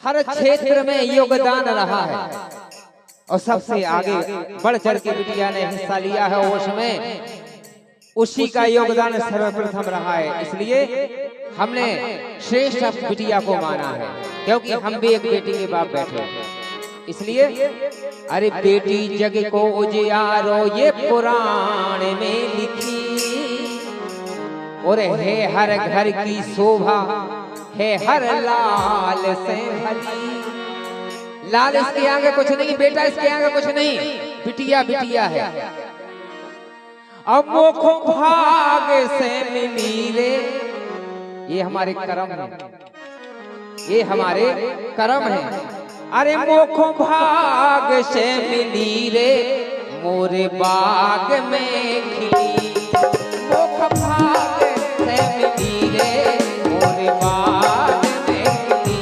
हर क्षेत्र में योगदान रहा है और सबसे आगे बढ़ चढ़ के बिटिया ने हिस्सा लिया है। उसमें उसी का योगदान सर्वप्रथम रहा है, इसलिए हमने श्रेष्ठ बिटिया को माना है, क्योंकि हम भी एक बेटी के बाप बैठे हैं। इसलिए अरे बेटी जग को उजियारो ये पुराण में लिखी, और है हर घर की शोभा है हर लाल से भली। लाल इसके आगे कुछ नहीं, बेटा इसके आगे कुछ नहीं, बिटिया बिटिया है। अब मोखो भाग से मिली रे, ये हमारे कर्म है, ये हमारे कर्म है। अरे मोखो भाग से मिली रे मोरे बाग में खिली, मोख भाग से मिली रे मोरे बाग में खिली।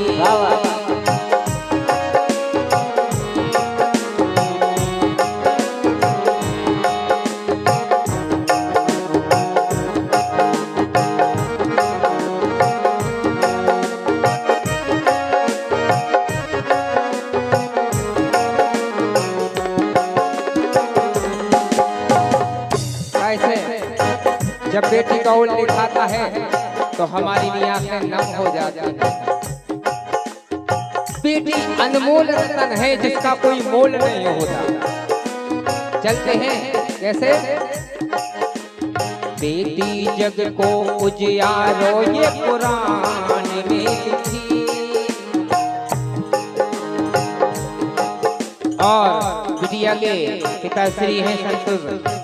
जब बेटी का उल्लेख आता है तो हमारी भी आंखें नम हो जाती हैं। बेटी अनमोल रतन है जिसका कोई मोल नहीं होता। चलते हैं कैसे? बेटी जग को उजियारो ये पुराण में लिखी, और बिटिया के पिताश्री हैं संतोष,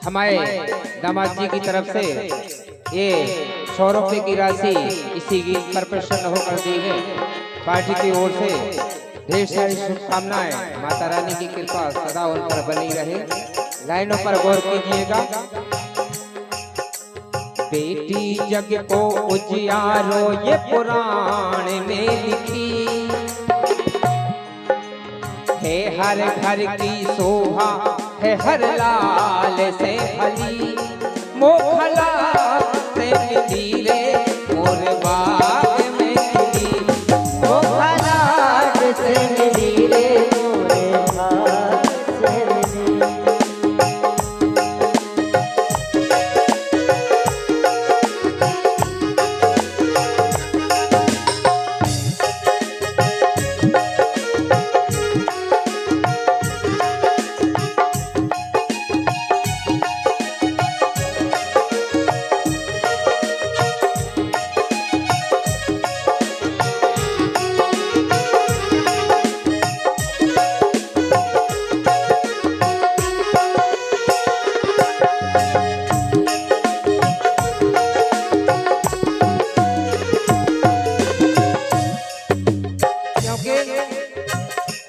हमारे दामाद जी की तरफ से ये 100 रुपए की राशि इसी गीत पर प्रसन्न होकर दी है। पार्टी की ओर से ढेर सारी शुभकामनाएं, माता रानी की कृपा सदा उन पर बनी रहे। लाइनों पर गौर कीजिएगा। बेटी जग को उजियारो ये पुराण में लिखी, है हर घर की शोभा है हर लाल से भली, मोखला से मिली रे मोर बाग में खिली, मोखला से मिली रे मोर बाग से मिली।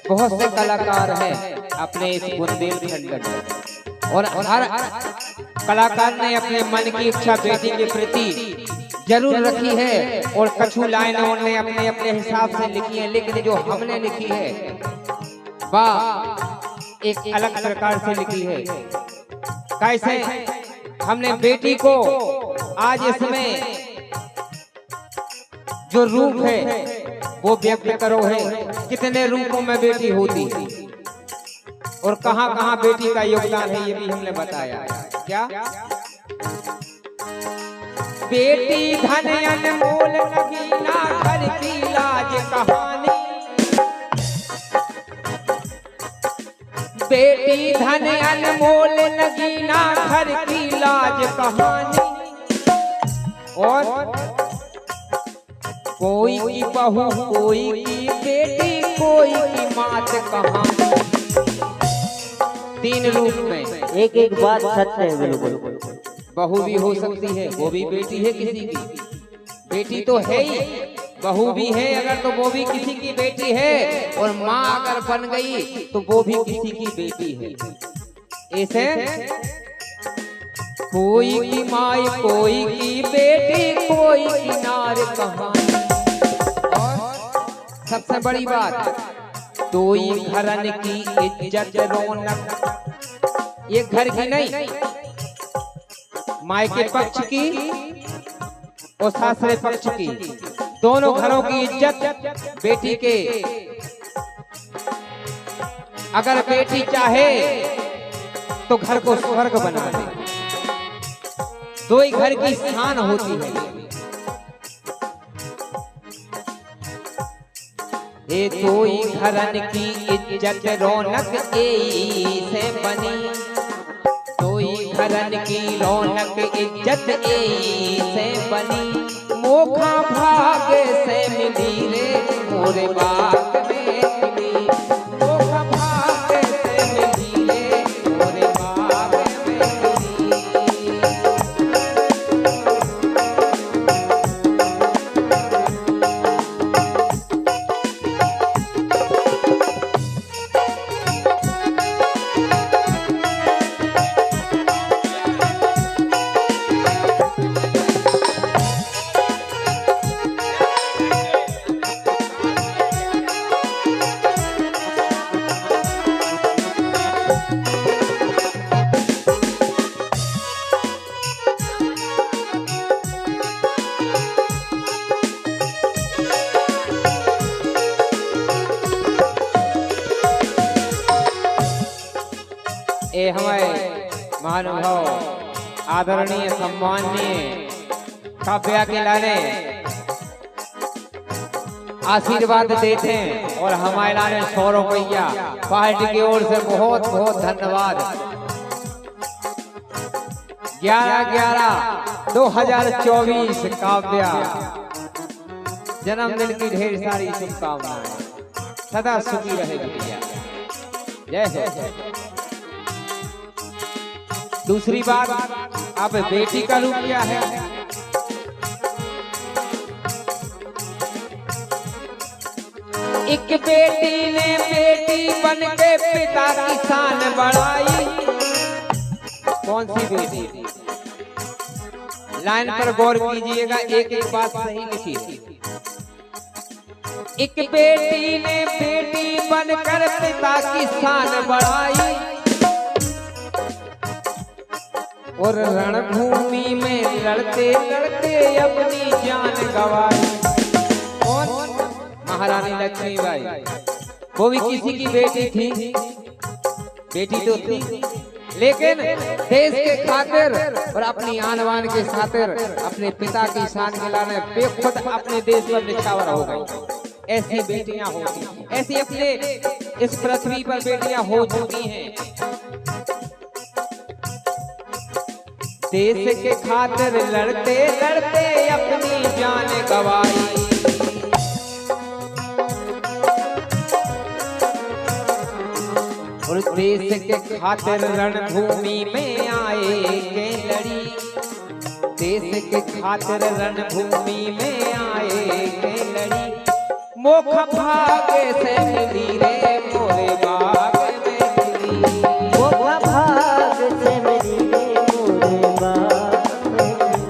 बहुत से कलाकार हैं अपने इस बुंदेलखंड में, और हर कलाकार ने अपने मन की इच्छा बेटी के प्रति जरूर रखी है, और कछु लाइनें उन्होंने अपने अपने हिसाब से लिखी है। लेकिन जो हमने लिखी है वह एक अलग प्रकार से लिखी है। कैसे? हमने बेटी को आज इसमें जो रूप है वो व्यक्त करो है, कितने रूपों में बेटी होती है और कहां कहां बेटी का योगदान है, ये भी हमने बताया। क्या? बेटी धन अनमोल नगीना घर की लाज कहानी, बेटी धन अनमोल नगीना घर की लाज कहानी, और कोई की बहू कोई की बेटी कोई की मात कहानी। 3 रूप में एक एक बात सत्य है। बिल्कुल बहू भी हो सकती है, वो भी बेटी है किसी की, बेटी तो है ही, बहू भी है अगर तो वो भी किसी की बेटी है, और माँ अगर बन गई तो वो भी किसी की बेटी है। ऐसे कोई की माई कोई की बेटी कोई की नार कहानी। सबसे बड़ी बात, दोई घरन की इज्जत रौनक, ये घर की नहीं, मायके पक्ष की और सासरे पक्ष की दोनों घरों की इज्जत बेटी के, अगर बेटी चाहे तो घर को स्वर्ग बना दे। दो ही घर की शान होती है। ये दो ही घरन की इज्जत रौनक एई से बनी, दो ही घरन की रौनक इज्जत एई से बनी। मोखा भाग्य से मिली रे मोरे बाग में मिली, मोखा भाग्य से मिली रे मोरे बाग में मिली। ये हमारे महानुभाव आदरणीय सम्माननीय काव्या के लाने आशीर्वाद देते हैं और हमारे लाने 100 रुपया पार्टी की ओर से बहुत बहुत धन्यवाद। 11/11/2024 काव्या जन्मदिन की ढेर सारी शुभकामनाएं, सदा सुखी रहे बिटिया। जय हो। दूसरी बात, अब बेटी का रूप क्या है? एक बेटी ने बेटी बन के पिता की शान बढ़ाई। कौन सी बेटी? लाइन पर गौर कीजिएगा, एक एक बात सही लिखी। एक बेटी ने बेटी बनकर पिता की शान बढ़ाई और रणभूमि में लड़ते लड़ते अपनी जान गंवाई। कौन? महारानी लक्ष्मीबाई। वो भी किसी की बेटी थी, बेटी तो थी, लेकिन देश के खातिर और अपनी आन बान के खातिर अपने पिता की शान गिलाने पे खुद अपने देश पर निछावर हो गई। ऐसी बेटियां होती, ऐसी अपने इस पृथ्वी पर बेटियां हो चुकी हैं। देश के खातिर लड़ते लड़ते अपनी जान गंवाई। और देश के खातिर रणभूमि में आए के लड़ी, देश के खातिर रणभूमि में आए के लड़ी। मोख भाग्य से मिली रे मोरे बाग में मिली, मोख भाग्य से मिली रे मोरे बाग में मिली।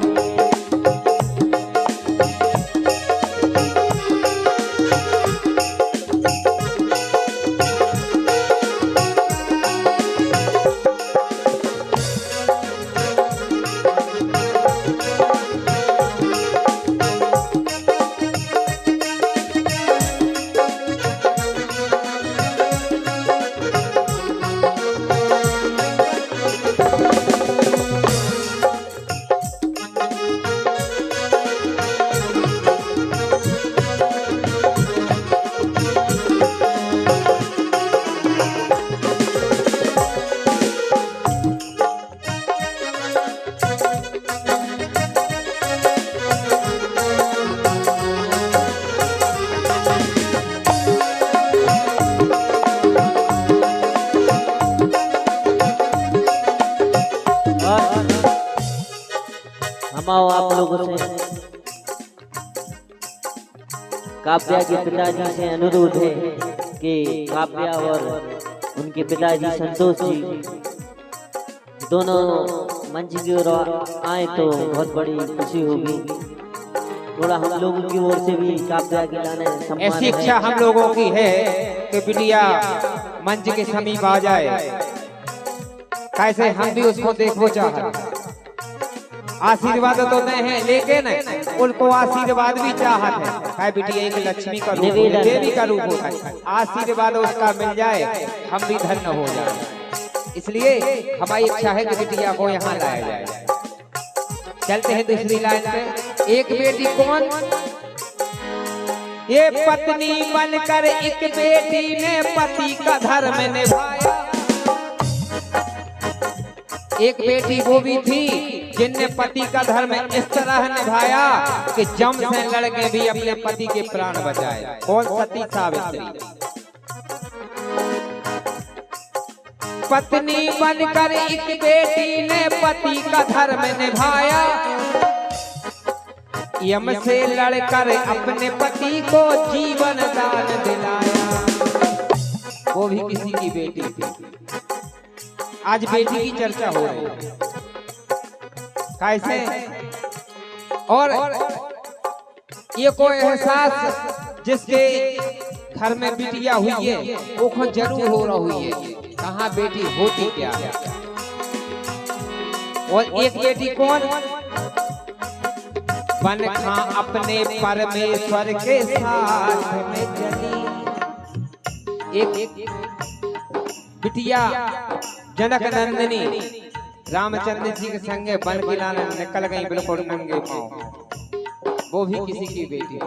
आप लोगों से काव्या के पिताजी से अनुरोध है कि काव्या और उनके पिताजी संतोष जी दोनों मंच की ओर आए तो बहुत बड़ी खुशी होगी। थोड़ा हम लोगों की ओर से भी काव्या के लाने सम्मान ऐसी इच्छा हम लोगों की है कि बिटिया मंच के समीप आ जाए, कैसे हम भी उसको देखो चाहते। आशीर्वाद तो नहीं है, लेकिन उनको आशीर्वाद भी चाहत है बिटिया एक लक्ष्मी का रूप देवी का रूप होता है, आशीर्वाद उसका मिल जाए हम भी धन्य हो जाए। इसलिए हमारी इच्छा है कि बिटिया को यहाँ लाया जाए। चलते हैं दूसरी लाइन पे। एक बेटी कौन? ये पत्नी बनकर एक बेटी ने पति का धर्म निभाया। एक बेटी वो भी थी जिनने पति का धर्म इस तरह निभाया कि जम से लड़के भी अपने पति के प्राण बचाए। कौन? सती सावित्री। पत्नी बनकर एक बेटी ने पति का धर्म निभाया, यम से लड़कर अपने पति को जीवन दान दिलाया। वो भी किसी की बेटी थी। आज बेटी की चर्चा हो रही है कैसे? और ये कोई एहसास जिसके घर में बिटिया हुई है वो जरूर हो रहा हुई है, कहाँ बेटी होती क्या है। और एक बेटी कौन? बनखा अपने परमेश्वर के साथ में चली। एक बिटिया जनक नंदिनी रामचंद्र जी के संगे बन खिलाने निकल गई बिल्कुल नंगे पांव। वो भी किसी की बेटी थी,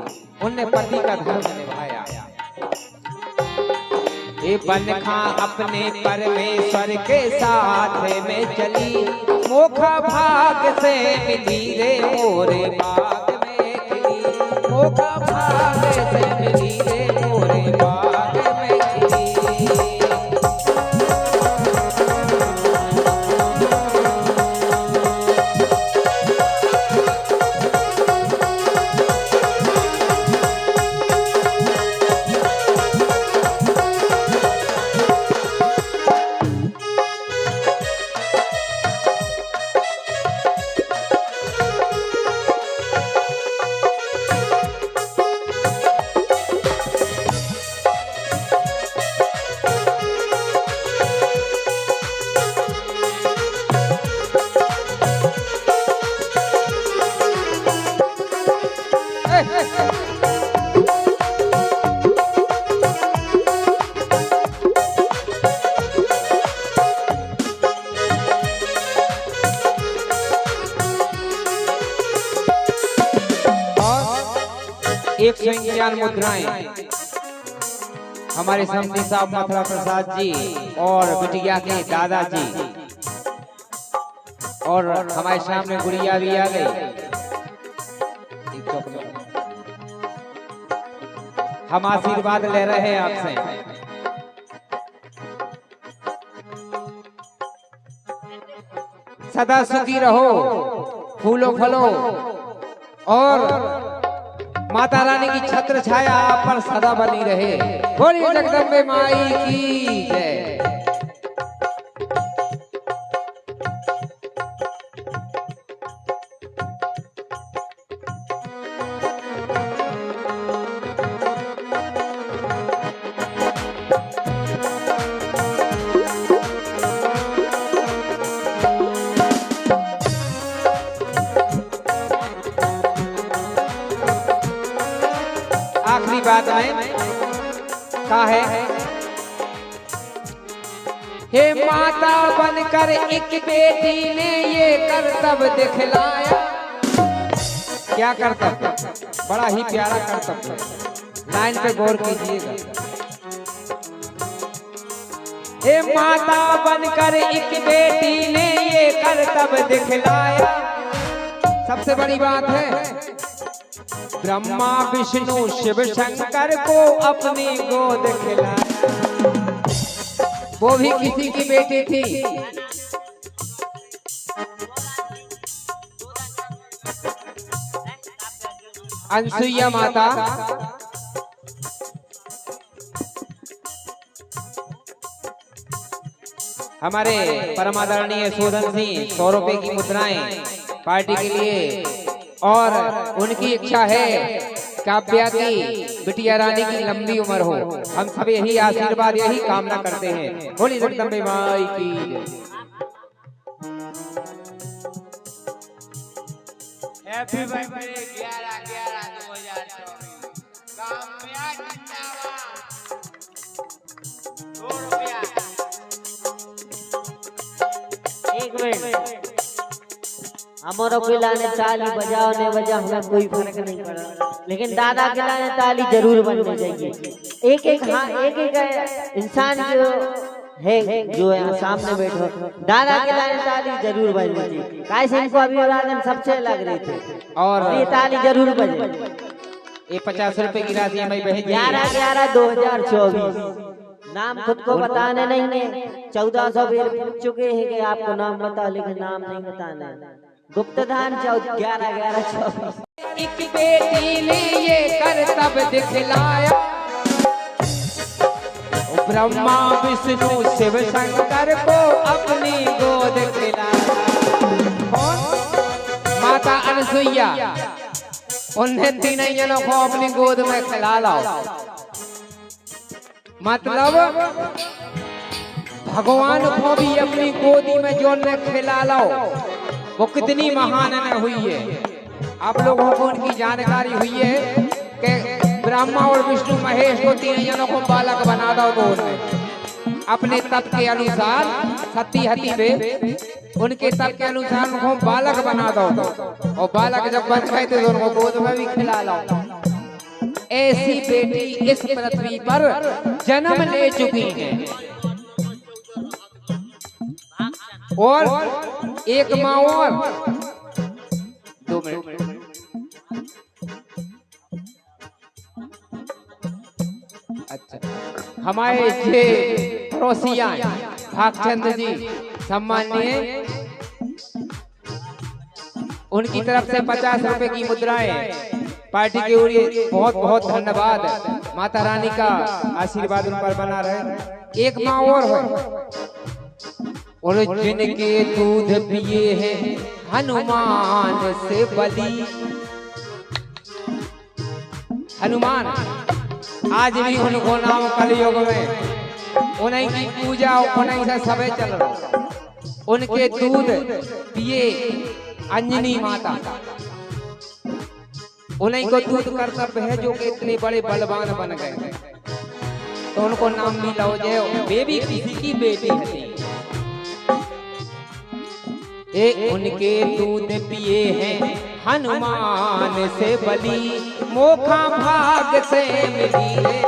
उनने पति का धर्म निभाया। ये बनखा अपने परमेश्वर के साथ में चली, मोखा भाग से मिली रे मोरे बाग में खिली। मोखा भाग से मिली रे मोरे बाग में खिली। एक संज्ञान मुद्राएं हमारे समधी साहब मथुरा प्रसाद जी और बिटिया के दादाजी और हमारे सामने गुड़िया भी आ गई। हम आशीर्वाद ले रहे हैं आपसे। सदा सुखी रहो, फूलो फलो और माता रानी की छत्र छाया आप पर सदा बनी रहे। बोलिए जगदम्बे माई की जय। आखिरी बात में कहा है, हे माता बनकर एक बेटी ने ये करतब दिखलाया। क्या करतब? बड़ा ही प्यारा करतब है, लाइन पे गौर कीजिएगा। हे माता बनकर एक बेटी ने ये करतब दिखलाया। सबसे बड़ी बात है, ब्रह्मा विष्णु शिव शंकर को अपनी गोद खिलाया। वो भी किसी की बेटी थी। अनसुईया माता हमारे परमादरणीय शोधन सिंह 100 रुपए की मुद्राएं पार्टी के लिए, और उनकी इच्छा है काव्या की बिटिया रानी की लंबी उम्र हो। हम सब यही आशीर्वाद यही कामना करते हैं। बोली जगदम्बे माई की जय। हैप्पी बर्थडे 11/11/2024 काम्या जिंदाबाद 2 रुपया। एक मिनट, हमारा पिला ने ताली बजाओ ने बजा हमें कोई फर्क नहीं पड़ा, लेकिन दादा के लाने ताली जरूर बजनी चाहिए। एक एक इंसान जो है जो यहाँ सामने बैठो, दादा के लाने ताली जरूर बजनी चाहिए। कैसे इनको अभिवादन सबसे लग रहे थे और ये ताली जरूर बजे। ये 50 रुपए की राशि हमें भेज 11/11/2024। नाम खुद को बताने नहीं है, 1400 बेर पूछ चुके हैं कि आपको नाम बता, लेकिन नाम नहीं बताना। गुप्तदान 11/11/24। एक बेटी ने ये करतब दिखलाया, ब्रह्मा विष्णु शिव शंकर को अपनी गोद खिलाया। माता अनसुईया उन्हें तीनों जनों को अपनी गोद में खिला लाओ। मतलब भगवान को भी अपनी गोदी में जो ने खिला लाओ, वो कितनी महान न हुई है। आप लोगों को उनकी जानकारी हुई है कि ब्रह्मा और विष्णु महेश को तीनों जनों को बालक बना दो, तो अपने तप के अनुसार सती हती पे उनके तप के अनुसार उनको बालक बना दो, और बालक जब बन गए तो उनको गोद में भी खिला लाओ। ऐसी बेटी इस पृथ्वी पर जन्म ले चुकी हैं, और एक माँ और 2 मिनट। अच्छा, हमारे जे पड़ोसिया भागचंद जी सम्माननीय, उनकी तरफ से 50 रुपए की मुद्राएं पार्टी के लिए बहुत बहुत धन्यवाद। माता रानी का आशीर्वाद उन पर बना रहे। एक माँ और है, और जिनके दूध पिए हैं हनुमान से बली। हनुमान आज भी उनको नाम कलयुग में उन्हीं की पूजा उन्हीं से सबे चल रहा। उनके दूध पिए अंजनी माता, उन्हीं को दूध कर्तव्य है जो कि इतने बड़े बलवान बन गए, तो उनको नाम भी लो जो बेबी किसी की बेटी थी। उनके दूध पिए हैं हनुमान से बली, मोखा भाग से मिली है।